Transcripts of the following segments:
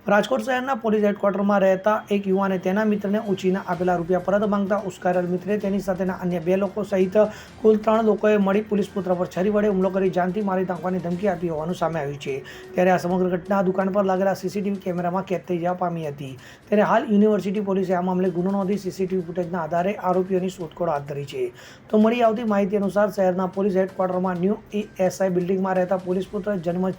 રાજકોટ શહેરના પોલીસ હેડક્વાર્ટરમાં રહેતા એક યુવાને તેના મિત્રને ઉછીના આપેલા રૂપિયા પરત માંગતા ઉશ્કેરાયેલ મિત્રે તેની સાથેના અન્ય 2 લોકો સહિત કુલ 3 લોકોએ મળી પોલીસ પુત્ર પર છરી વડે હુમલો કરી જાનથી મારી નાખવાની ધમકી આપી હોવાનું સામે આવ્યું છે। ત્યારે આ સમગ્ર ઘટના દુકાન પર લાગેલા સીસીટીવી કેમેરામાં કેદ થઈ જવા પામી હતી। ત્યારે હાલ યુનિવર્સિટી પોલીસે આ મામલે ગુનો નોંધી સીસીટીવી ફૂટેજના આધારે આરોપીઓની શોધખોળ હાથ ધરી છે। તો મળી આવતી માહિતી અનુસાર શહેરના પોલીસ હેડક્વાર્ટરમાં ન્યૂ એએસઆઈ બિલ્ડિંગમાં રહેતા પોલીસ પુત્ર જન્મ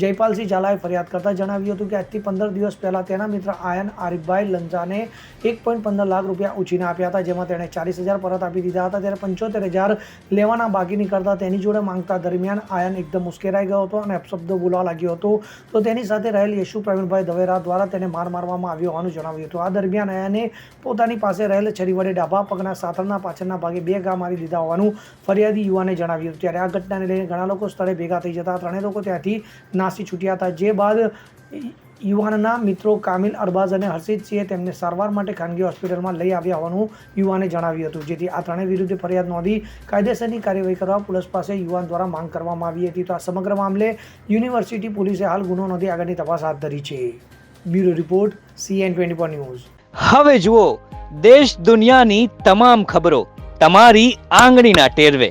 જયપાલસિંહ ઝાલાએ ફરિયાદ કરતા જણાવ્યું હતું કે આજથી 15 દિવસ પહેલાં તેના મિત્ર આયન આરિફભાઈ લંજાને 1.15 લાખ રૂપિયા ઉછીના આપ્યા હતા, જેમાં તેણે 40,000 પરત આપી દીધા હતા। ત્યારે 75,000 લેવાના બાકી નીકળતા તેની જોડે માંગતા દરમિયાન આયન એકદમ ઉશ્કેરાઈ ગયો હતો અને અપશબ્દો બોલવા લાગ્યો હતો। તો તેની સાથે રહેલ યશુ પ્રવીણભાઈ દવેરા દ્વારા તેને માર મારવામાં આવ્યો હોવાનું જણાવ્યું હતું। આ દરમિયાન આયને પોતાની પાસે રહેલ છરી વડે ડાબા પગના સાથળના પાછળના ભાગે 2 ઘા મારી દીધા હોવાનું ફરિયાદી યુવાને જણાવ્યું હતું। ત્યારે આ ઘટનાને લઈને ઘણા લોકો સ્થળે ભેગા થઈ જતા 3 લોકો ત્યાંથી નાસી છૂટ્યા હતા। જે બાદ યુવાનના મિત્રો કામિલ અરબાઝ અને હર્ષિતસિંહે તેમને સારવાર માટે ખાનગી હોસ્પિટલમાં લઈ આવ્યા હોવાનું યુવાને જણાવ્યું હતું, જેથી આ ત્રણેય વિરુદ્ધ ફરિયાદ નોંધી કાયદેસરની કાર્યવાહી કરવા પોલીસ પાસે યુવાન દ્વારા માંગ કરવામાં આવી હતી। તો આ સમગ્ર મામલે યુનિવર્સિટી પોલીસે હાલ ગુનો નોંધી આગળની તપાસ હાથ ધરી છે। Bureau report CN24 news. હવે જુઓ દેશ દુનિયાની તમામ ખબરો તમારી આંગળીના ટેરવે।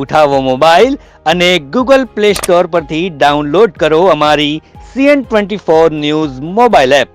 ઉઠાવો મોબાઈલ અને ગૂગલ પ્લે સ્ટોર પરથી ડાઉનલોડ કરો અમારી CN24 ન્યૂઝ મોબાઈલ એપ।